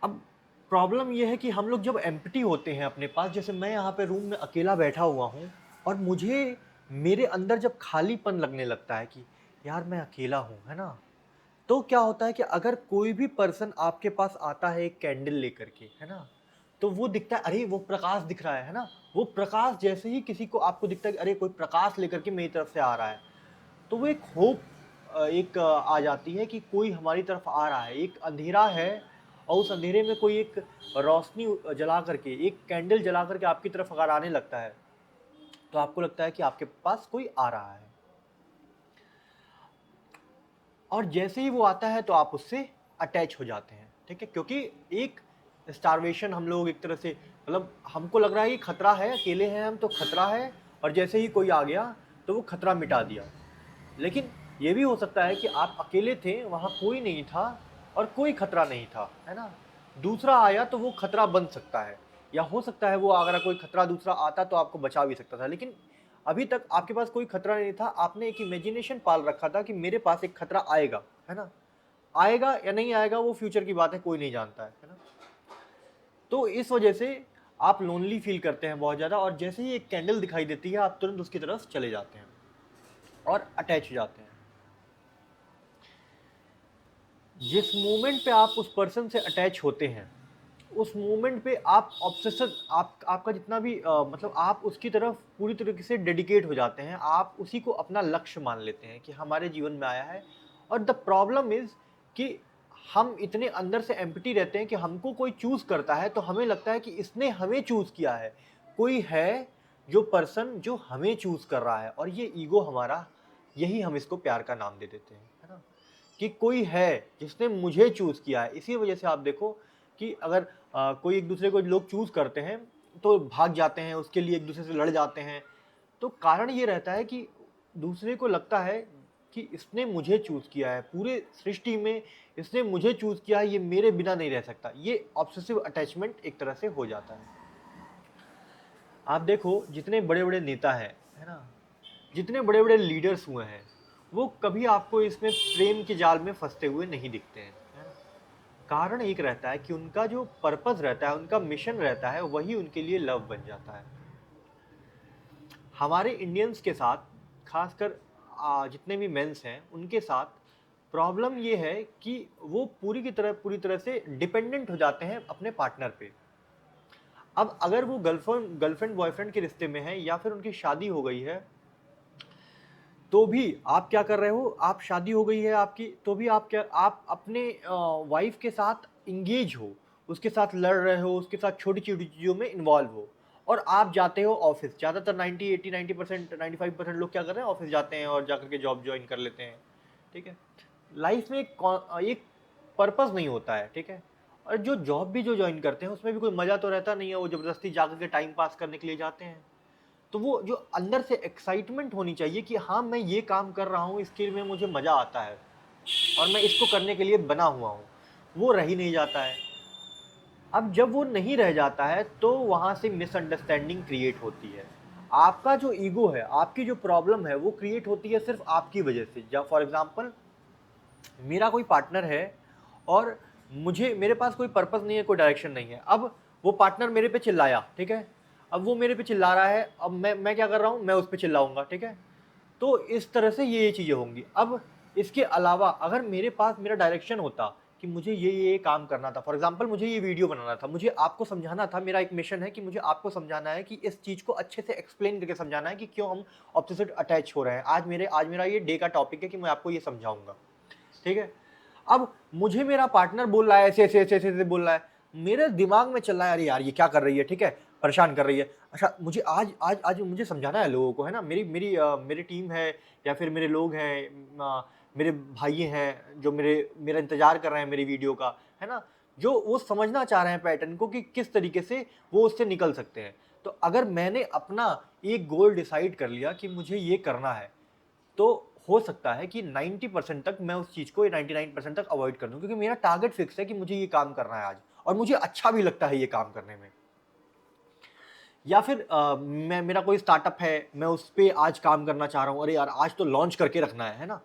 अब प्रॉब्लम ये है कि हम लोग जब एम्प्टी होते हैं अपने पास, जैसे मैं यहाँ पे रूम में अकेला बैठा हुआ हूँ और मुझे मेरे अंदर जब खालीपन लगने लगता है कि यार मैं अकेला हूँ, है ना? तो क्या होता है कि अगर कोई भी पर्सन आपके पास आता है एक कैंडल लेकर के, है ना? तो वो दिखता है, अरे वो प्रकाश दिख रहा है ना? वो प्रकाश जैसे ही किसी को आपको दिखता है कि अरे कोई प्रकाश लेकर के मेरी तरफ से आ रहा है, तो वो एक होप आ जाती है कि कोई हमारी तरफ आ रहा है। एक अंधेरा है और उस अंधेरे में कोई एक रोशनी जला करके, एक कैंडल जला करके आपकी तरफ अगर आने लगता है, तो आपको लगता है कि आपके पास कोई आ रहा है। और जैसे ही वो आता है तो आप उससे अटैच हो जाते हैं, ठीक है? क्योंकि एक स्टारवेशन हम लोग एक तरह से, मतलब हमको लग रहा है कि खतरा है, अकेले हैं हम तो खतरा है, और जैसे ही कोई आ गया तो वो खतरा मिटा दिया। लेकिन ये भी हो सकता है कि आप अकेले थे, वहाँ कोई नहीं था और कोई खतरा नहीं था, है ना? दूसरा आया तो वो खतरा बन सकता है, या हो सकता है वो अगर कोई खतरा दूसरा आता तो आपको बचा भी सकता था। लेकिन अभी तक आपके पास कोई खतरा नहीं था, आपने एक इमेजिनेशन पाल रखा था कि मेरे पास एक खतरा आएगा, है ना? आएगा या नहीं आएगा वो फ्यूचर की बात है, कोई नहीं जानता है ना? तो इस वजह से आप लोनली फील करते हैं बहुत ज़्यादा, और जैसे ही एक कैंडल दिखाई देती है आप तुरंत उसकी तरफ चले जाते हैं और अटैच हो जाते हैं। जिस मोमेंट पे आप उस पर्सन से अटैच होते हैं, उस मोमेंट पे आप ऑब्सेशन, आपका जितना भी मतलब आप उसकी तरफ पूरी तरीके से डेडिकेट हो जाते हैं, आप उसी को अपना लक्ष्य मान लेते हैं कि हमारे जीवन में आया है। और द प्रॉब्लम इज कि हम इतने अंदर से एम्प्टी रहते हैं कि हमको कोई चूज करता है तो हमें लगता है कि इसने हमें चूज किया है, कोई है जो पर्सन जो हमें चूज कर रहा है, और ये ईगो हमारा, यही हम इसको प्यार का नाम दे देते हैं, है ना? कि कोई है जिसने मुझे चूज किया है। इसी वजह से आप देखो कि अगर कोई एक दूसरे को लोग चूज करते हैं तो भाग जाते हैं, उसके लिए एक दूसरे से लड़ जाते हैं। तो कारण ये रहता है कि दूसरे को लगता है कि इसने मुझे चूज किया है, पूरे सृष्टि में इसने मुझे चूज किया है, ये मेरे बिना नहीं रह सकता। ये ऑब्सेसिव अटैचमेंट एक तरह से हो जाता है। आप देखो जितने बड़े बड़े नेता हैं, है ना, जितने बड़े बड़े लीडर्स हुए हैं, वो कभी आपको इसमें प्रेम के जाल में फंसते हुए नहीं दिखते हैं, है ना? कारण एक रहता है कि उनका जो पर्पस रहता है, उनका मिशन रहता है, वही उनके लिए लव बन जाता है। हमारे इंडियंस के साथ, खासकर जितने भी मेंस हैं उनके साथ प्रॉब्लम ये है कि वो पूरी तरह से डिपेंडेंट हो जाते हैं अपने पार्टनर पे। अब अगर वो गर्लफ्रेंड गर्लफ्रेंड बॉयफ्रेंड के रिश्ते में है या फिर उनकी शादी हो गई है, तो भी आप क्या कर रहे हो, आप शादी हो गई है आपकी, तो भी आप अपने वाइफ के साथ इंगेज हो, उसके साथ लड़ रहे हो, उसके साथ छोटी छोटी चीज़ों में इन्वॉल्व हो, और आप जाते हो ऑफिस। ज़्यादातर 90 80 90% 95% लोग क्या कर रहे हैं, ऑफिस जाते हैं और जाकर के जॉब ज्वाइन कर लेते हैं, ठीक है? लाइफ में एक पर्पस नहीं होता है, ठीक है? और जो जॉब भी जो ज्वाइन करते हैं उसमें भी कोई मज़ा तो रहता नहीं है, वो ज़बरदस्ती जाकर के टाइम पास करने के लिए जाते हैं। तो वो जो अंदर से एक्साइटमेंट होनी चाहिए कि हाँ मैं ये काम कर रहा हूँ, इसके में मुझे मज़ा आता है और मैं इसको करने के लिए बना हुआ हूँ, वो रह ही नहीं जाता है। अब जब वो नहीं रह जाता है तो वहाँ से मिसअंडरस्टैंडिंग क्रिएट होती है। आपका जो ईगो है, आपकी जो प्रॉब्लम है, वो क्रिएट होती है सिर्फ आपकी वजह से। जब फॉर एग्जांपल मेरा कोई पार्टनर है और मुझे, मेरे पास कोई पर्पस नहीं है, कोई डायरेक्शन नहीं है। अब वो पार्टनर मेरे पे चिल्लाया, ठीक है? अब वो मेरे पे चिल्ला रहा है, अब मैं क्या कर रहा हूँ, मैं उस पे चिल्लाऊंगा, ठीक है? तो इस तरह से ये चीज़ें होंगी। अब इसके अलावा अगर मेरे पास मेरा डायरेक्शन होता कि मुझे ये काम करना था, फॉर एग्जांपल मुझे ये वीडियो बनाना था, मुझे आपको समझाना था, मेरा एक मिशन है कि मुझे आपको समझाना है कि इस चीज़ को अच्छे से एक्सप्लेन करके समझाना है कि क्यों हम ऑपोजिट अटैच हो रहे हैं। आज मेरा ये डे का टॉपिक है कि मैं आपको ये समझाऊंगा, ठीक है? अब मुझे मेरा पार्टनर बोल रहा है, ऐसे बोल रहा है, मेरे दिमाग में चल रहा है, अरे यार ये क्या कर रही है, ठीक है, परेशान कर रही है। अच्छा मुझे आज आज आज मुझे समझाना है लोगों को, है ना, मेरी टीम है या फिर मेरे लोग हैं, मेरे भाई हैं जो मेरा इंतजार कर रहे हैं मेरी वीडियो का, है ना, जो वो समझना चाह रहे हैं पैटर्न को कि किस तरीके से वो उससे निकल सकते हैं। तो अगर मैंने अपना एक गोल डिसाइड कर लिया कि मुझे ये करना है, तो हो सकता है कि 90% तक मैं उस चीज़ को, 99% तक अवॉइड कर दूँ, क्योंकि मेरा टारगेट फिक्स है कि मुझे ये काम करना है आज, और मुझे अच्छा भी लगता है ये काम करने में। या फिर मेरा कोई स्टार्टअप है, मैं उस पे आज काम करना चाह रहा हूँ, अरे यार आज तो लॉन्च करके रखना है ना?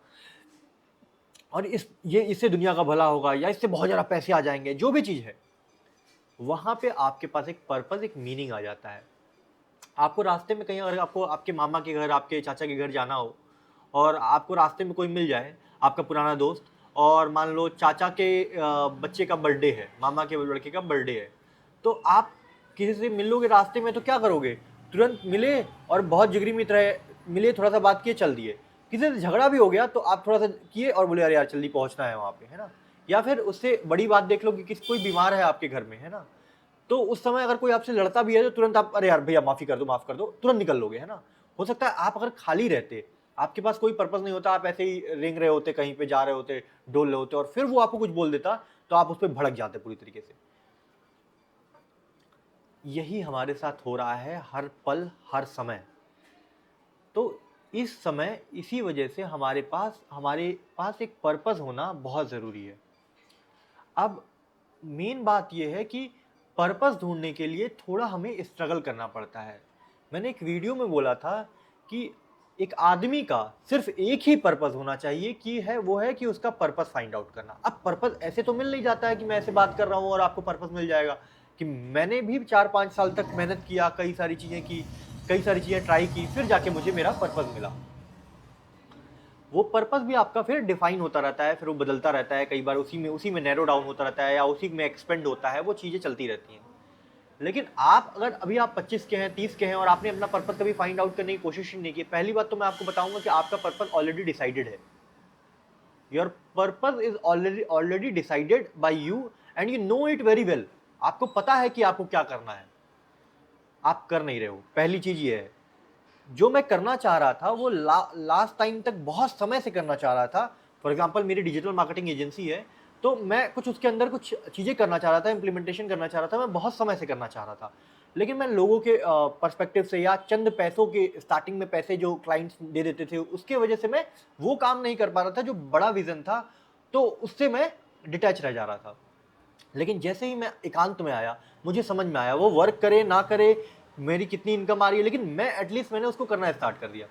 और इससे दुनिया का भला होगा या इससे बहुत ज़्यादा पैसे आ जाएँगे, जो भी चीज़ है। वहाँ पे आपके पास एक पर्पस, एक मीनिंग आ जाता है। आपको रास्ते में कहीं अगर आपको आपके मामा के घर, आपके चाचा के घर जाना हो और आपको रास्ते में कोई मिल जाए, आपका पुराना दोस्त, और मान लो चाचा के बच्चे का बर्थडे है, मामा के लड़के का बर्थडे है, तो आप किसी से मिलोगे रास्ते में तो क्या करोगे? तुरंत मिले और बहुत जिगरी मित्र है, मिले, थोड़ा सा बात किए, चल दिए। किसी से झगड़ा भी हो गया तो आप थोड़ा सा किए और बोले अरे यार जल्दी पहुंचना है वहाँ पे, है ना? या फिर उससे बड़ी बात देख लो कि कोई बीमार है आपके घर में, है ना? तो उस समय अगर कोई आपसे लड़ता भी है तो तुरंत आप अरे यार भैया माफी कर दो, माफ कर दो, तुरंत निकल लोगे, है ना? हो सकता है आप अगर खाली रहते, आपके पास कोई पर्पस नहीं होता, आप ऐसे ही रेंग रहे होते, कहीं पे जा रहे होते, डोल रहे होते, और फिर वो आपको कुछ बोल देता, तो आप उस पर भड़क जाते पूरी तरीके से। यही हमारे साथ हो रहा है हर पल, हर समय। तो इस समय इसी वजह से हमारे पास एक पर्पस होना बहुत ज़रूरी है। अब मेन बात यह है कि पर्पस ढूंढने के लिए थोड़ा हमें स्ट्रगल करना पड़ता है। मैंने एक वीडियो में बोला था कि एक आदमी का सिर्फ एक ही पर्पस होना चाहिए, कि है वो है कि उसका पर्पस फाइंड आउट करना। अब पर्पस ऐसे तो मिल नहीं जाता है कि मैं ऐसे बात कर रहा हूँ और आपको पर्पस मिल जाएगा। कि मैंने भी 4-5 साल तक मेहनत किया, कई सारी चीज़ें की, कई सारी चीज़ें ट्राई की, फिर जाके मुझे मेरा पर्पस मिला। वो पर्पस भी आपका फिर डिफाइन होता रहता है, फिर वो बदलता रहता है, कई बार उसी में नैरो डाउन होता रहता है, या उसी में एक्सपेंड होता है, वो चीज़ें चलती रहती हैं। लेकिन आप अगर अभी आप 25 के हैं, 30 के हैं, और आपने अपना पर्पस कभी फाइंड आउट करने की कोशिश ही नहीं की, पहली बात तो मैं आपको बताऊंगा कि आपका पर्पस ऑलरेडी डिसाइडेड है। Your purpose is already decided by you, and you know it very well. आपको पता है कि आपको क्या करना है, आप कर नहीं रहे हो। पहली चीज ये है। जो मैं करना चाह रहा था वो लास्ट टाइम तक बहुत समय से करना चाह रहा था। फॉर एग्जाम्पल मेरी डिजिटल मार्केटिंग एजेंसी है, तो मैं कुछ उसके अंदर कुछ चीज़ें करना चाह रहा था, इंप्लीमेंटेशन करना चाह रहा था, मैं बहुत समय से करना चाह रहा था। लेकिन मैं लोगों के पर्सपेक्टिव से, या चंद पैसों के, स्टार्टिंग में पैसे जो क्लाइंट्स दे देते थे, उसके वजह से मैं वो काम नहीं कर पा रहा था जो बड़ा विजन था, तो उससे मैं डिटैच रह जा रहा था। लेकिन जैसे ही मैं एकांत में आया, मुझे समझ में आया वो वर्क करे ना करे, मेरी कितनी इनकम आ रही है, लेकिन मैं एटलीस्ट मैंने उसको करना स्टार्ट कर दिया।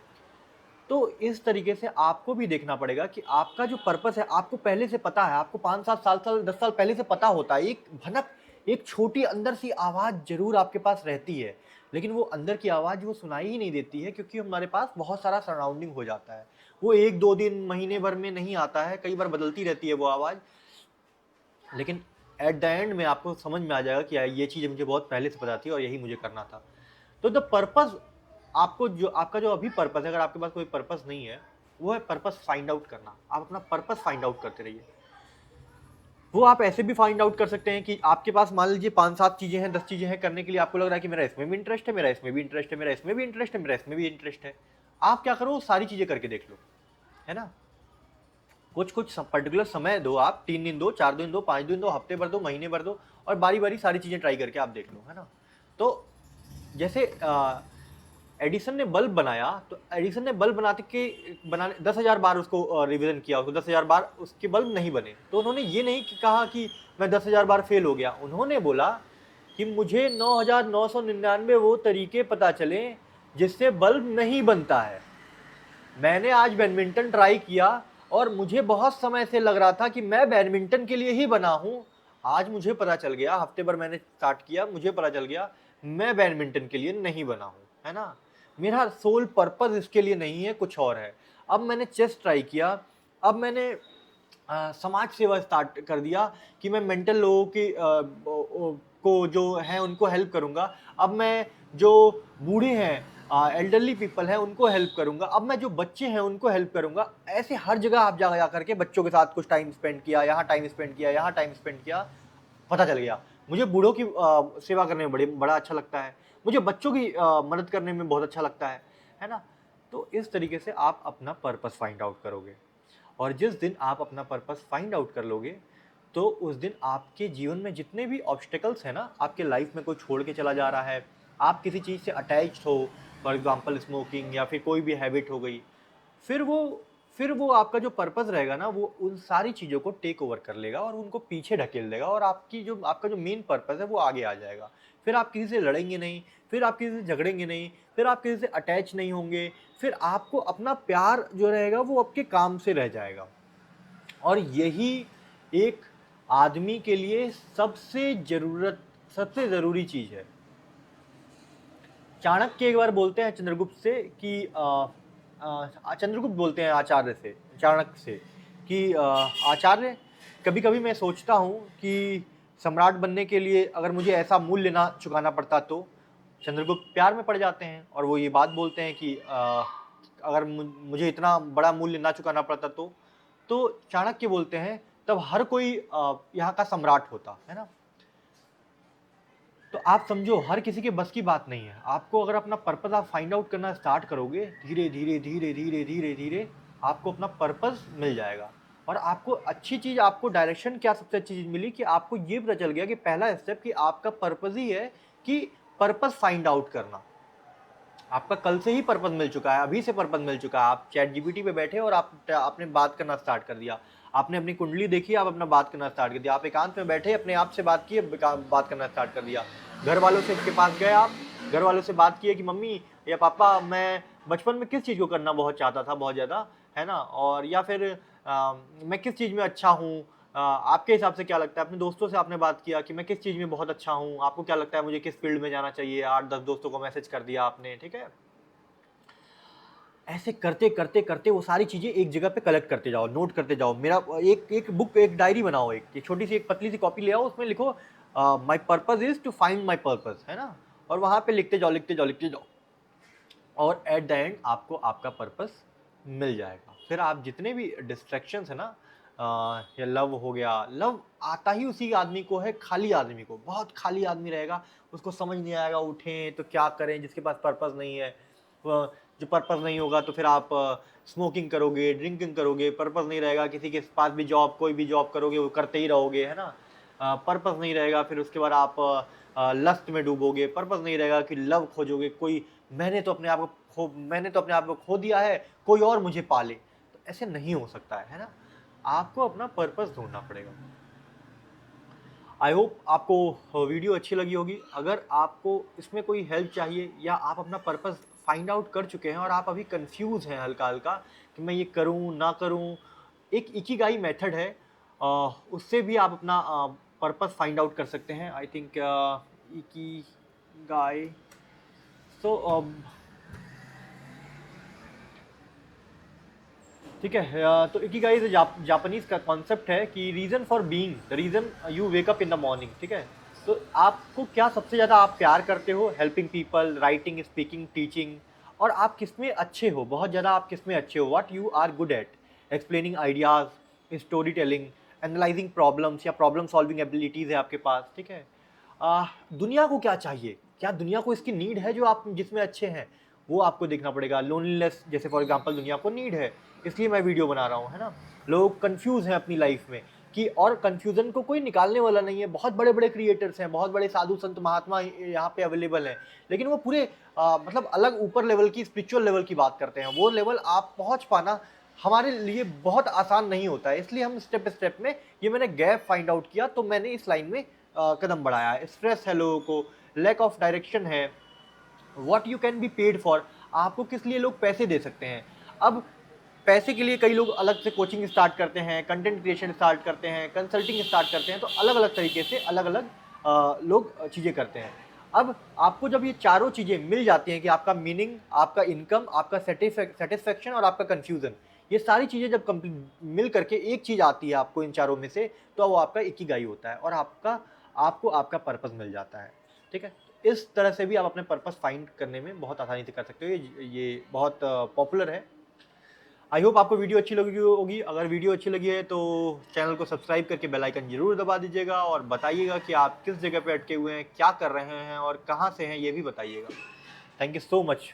तो इस तरीके से आपको भी देखना पड़ेगा कि आपका जो पर्पस है आपको पहले से पता है, आपको 5 साल, 7 साल, 10 साल पहले से पता होता है। एक भनक, एक छोटी अंदर सी आवाज़ जरूर आपके पास रहती है, लेकिन वो अंदर की आवाज़ वो सुनाई ही नहीं देती है, क्योंकि हमारे पास बहुत सारा सराउंडिंग हो जाता है। वो 1-2 दिन, महीने भर में नहीं आता है, कई बार बदलती रहती है वो आवाज़। लेकिन एट द एंड में आपको समझ में आ जाएगा कि ये चीज़ मुझे बहुत पहले से पता थी और यही मुझे करना था। तो द पर्पस, आपको जो आपका जो अभी पर्पस है, अगर आपके पास कोई पर्पस नहीं है, वो है पर्पस फाइंड आउट करना। आप अपना पर्पस फाइंड आउट करते रहिए। वो आप ऐसे भी फाइंड आउट कर सकते हैं कि आपके पास मान लीजिए 5-7 चीजें हैं, 10 चीजें हैं करने के लिए, आपको लग रहा है कि मेरा इसमें भी इंटरेस्ट है, मेरा इसमें भी इंटरेस्ट है, मेरा इसमें भी इंटरेस्ट है, मेरा इसमें भी इंटरेस्ट है। आप क्या करो, सारी चीजें करके देख लो, है ना? कुछ कुछ पर्टिकुलर समय दो, आप 3 दिन दो, 4 दिन दो, 5 दिन दो, हफ्ते भर दो, महीने भर दो, और बारी बारी सारी चीजें ट्राई करके आप देख लो, है ना? तो जैसे एडिसन ने बल्ब बनाया, तो एडिसन ने बल्ब बनाने 10,000 बार उसको रिवीजन किया, उसको 10,000 बार उसके बल्ब नहीं बने। तो उन्होंने ये नहीं कहा कि मैं 10,000 बार फेल हो गया, उन्होंने बोला कि मुझे 9,999 वो तरीके पता चले जिससे बल्ब नहीं बनता है। मैंने आज बैडमिंटन ट्राई किया और मुझे बहुत समय से लग रहा था कि मैं बैडमिंटन के लिए ही बना हूं। आज मुझे पता चल गया, हफ्ते भर मैंने स्टार्ट किया, मुझे पता चल गया मैं बैडमिंटन के लिए नहीं बना हूं, है ना? मेरा सोल पर्पस इसके लिए नहीं है, कुछ और है। अब मैंने चेस ट्राई किया, अब मैंने समाज सेवा स्टार्ट कर दिया कि मैं मेंटल लोगों की को जो है उनको हेल्प करूंगा। अब मैं जो बूढ़े हैं, एल्डरली पीपल हैं, उनको हेल्प करूंगा। अब मैं जो बच्चे हैं उनको हेल्प करूंगा। ऐसे हर जगह आप जा करके बच्चों के साथ कुछ टाइम स्पेंड किया, यहाँ टाइम स्पेंड किया, यहाँ टाइम स्पेंड किया। पता चल गया मुझे बूढ़ों की सेवा करने में बड़ा अच्छा लगता है, मुझे बच्चों की मदद करने में बहुत अच्छा लगता है ना? तो इस तरीके से आप अपना पर्पस फाइंड आउट करोगे, और जिस दिन आप अपना पर्पस फाइंड आउट कर लोगे, तो उस दिन आपके जीवन में जितने भी ऑब्स्टेकल्स हैं ना, आपके लाइफ में कोई छोड़ के चला जा रहा है, आप किसी चीज़ से अटैच्ड हो, फॉर एग्जांपल स्मोकिंग या फिर कोई भी हैबिट हो गई, फिर वो फिर वो आपका जो पर्पस रहेगा ना, वो उन सारी चीज़ों को टेक ओवर कर लेगा और उनको पीछे ढकेल देगा, और आपका जो मेन पर्पस है वो आगे आ जाएगा। फिर आप किसी से लड़ेंगे नहीं, फिर आप किसी से झगड़ेंगे नहीं, फिर आप किसी से अटैच नहीं होंगे, फिर आपको अपना प्यार जो रहेगा वो आपके काम से रह जाएगा। और यही एक आदमी के लिए सबसे ज़रूरी चीज़ है। चाणक्य एक बार बोलते हैं चंद्रगुप्त से कि चंद्रगुप्त बोलते हैं आचार्य से, चाणक्य से कि आचार्य, कभी कभी मैं सोचता हूँ कि सम्राट बनने के लिए अगर मुझे ऐसा मूल्य ना चुकाना पड़ता तो। चंद्रगुप्त प्यार में पड़ जाते हैं और वो ये बात बोलते हैं कि अगर मुझे इतना बड़ा मूल्य ना चुकाना पड़ता तो चाणक्य बोलते हैं तब हर कोई यहाँ का सम्राट होता है ना। तो आप समझो हर किसी के बस की बात नहीं है। आपको अगर अपना पर्पस आप फाइंड आउट करना स्टार्ट करोगे, धीरे धीरे धीरे धीरे धीरे धीरे आपको अपना पर्पस मिल जाएगा। और आपको अच्छी चीज़, आपको डायरेक्शन क्या सबसे अच्छी चीज़ मिली कि आपको ये पता चल गया कि पहला स्टेप कि आपका पर्पस ही है कि पर्पस फाइंड आउट करना। आपका कल से ही पर्पस मिल चुका है, अभी से पर्पस मिल चुका है। आप चैट जीपीटी पे बैठे और आपने बात करना स्टार्ट कर दिया, आपने अपनी कुंडली देखी, आप अपना बात करना स्टार्ट कर दिया, आप एकांत में बैठे अपने आप से बात किए, बात करना स्टार्ट कर दिया। घर वालों से के पास गए, आप घर वालों से बात किए कि मम्मी या पापा मैं बचपन में किस चीज़ को करना बहुत चाहता था बहुत ज़्यादा, है ना, और या फिर मैं किस चीज़ में अच्छा हूँ, आपके हिसाब से क्या लगता है। अपने दोस्तों से आपने बात किया कि मैं किस चीज़ में बहुत अच्छा हूँ, आपको क्या लगता है मुझे किस फील्ड में जाना चाहिए, 8-10 दोस्तों को मैसेज कर दिया आपने, ठीक है। ऐसे करते करते करते वो सारी चीज़ें एक जगह पे कलेक्ट करते जाओ, नोट करते जाओ। मेरा एक बुक, एक डायरी बनाओ, एक छोटी सी एक पतली सी कॉपी ले आओ, उसमें लिखो my purpose is to find my purpose, है ना। और वहाँ पे लिखते जाओ लिखते जाओ लिखते जाओ, और एट द एंड आपको आपका पर्पस मिल जाएगा। फिर आप जितने भी डिस्ट्रैक्शंस है ना, या लव हो गया, लव आता ही उसी आदमी को है, खाली आदमी को। बहुत खाली आदमी रहेगा, उसको समझ नहीं आएगा उठें तो क्या करें, जिसके पास पर्पस नहीं है। जो पर्पस नहीं होगा तो फिर आप स्मोकिंग करोगे, ड्रिंकिंग करोगे, पर्पस नहीं रहेगा, किसी के पास भी जॉब, कोई भी जॉब करोगे वो करते ही रहोगे, है ना। पर्पस नहीं रहेगा, फिर उसके बाद आप लस्ट में डूबोगे, पर्पस नहीं रहेगा कि लव खोजोगे, कोई मैंने तो अपने आप को खो दिया है, कोई और मुझे पाले। तो ऐसे नहीं हो सकता है ना। आपको अपना पर्पस ढूंढना पड़ेगा। आई होप आपको वीडियो अच्छी लगी होगी। अगर आपको इसमें कोई हेल्प चाहिए या आप अपना पर्पस फाइंड आउट कर चुके हैं और आप अभी कंफ्यूज हैं हल्का हल्का कि मैं ये करूं ना करूं, एक इकिगाई मेथड है, उससे भी आप अपना पर्पस फाइंड आउट कर सकते हैं। आई थिंक इकिगाई, सो ठीक है। तो इकिगाई से जापानीज का कॉन्सेप्ट है कि reason for being, the reason you wake up in the morning, ठीक है। तो आपको क्या सबसे ज़्यादा आप प्यार करते हो, helping people, writing, speaking, teaching, और आप किस में अच्छे हो, बहुत ज़्यादा आप किस में अच्छे हो, what you are good at, explaining ideas, story telling, analysing problems या प्रॉब्लम सॉल्विंग एबिलिटीज़ है आपके पास, ठीक है। दुनिया को क्या चाहिए, क्या दुनिया को इसकी नीड है जो आप जिसमें अच्छे हैं, वो आपको देखना पड़ेगा। लोनलीनेस जैसे फॉर एग्जांपल दुनिया को नीड है, इसलिए मैं वीडियो बना रहा हूँ, है ना। लोग कंफ्यूज हैं अपनी लाइफ में कि, और कंफ्यूजन को कोई निकालने वाला नहीं है। बहुत बड़े बड़े क्रिएटर्स हैं, बहुत बड़े साधु संत महात्मा यहाँ पे अवेलेबल हैं, लेकिन वो पूरे मतलब अलग ऊपर लेवल की, स्पिरिचुअल लेवल की बात करते हैं। वो लेवल आप पहुँच पाना हमारे लिए बहुत आसान नहीं होता है, इसलिए हम स्टेप स्टेप में, ये मैंने गैप फाइंड आउट किया तो मैंने इस लाइन में कदम बढ़ाया है। स्ट्रेस है लोगों को, लैक ऑफ डायरेक्शन है, what you can be paid for, आपको किस लिए लोग पैसे दे सकते हैं। अब पैसे के लिए कई लोग अलग से कोचिंग स्टार्ट करते हैं, कंटेंट क्रिएशन स्टार्ट करते हैं, कंसल्टिंग स्टार्ट करते हैं, तो अलग अलग तरीके से अलग अलग लोग चीज़ें करते हैं। अब आपको जब ये चारों चीज़ें मिल जाती हैं कि आपका मीनिंग, आपका इनकम, आपका सेटिस्फेक्शन और आपका कन्फ्यूज़न, ये सारी चीज़ें जब मिल करके एक चीज़ आती है आपको इन चारों में से, तो वो आपका इकिगाई होता है और आपको आपका पर्पस मिल जाता है, ठीक है। इस तरह से भी आप अपने पर्पस फाइंड करने में बहुत आसानी से कर सकते हो। ये बहुत पॉपुलर है। आई होप आपको वीडियो अच्छी लगी होगी। अगर वीडियो अच्छी लगी है तो चैनल को सब्सक्राइब करके बेल आइकन जरूर दबा दीजिएगा, और बताइएगा कि आप किस जगह पे अटके हुए हैं, क्या कर रहे हैं और कहाँ से हैं, ये भी बताइएगा। Thank you so much.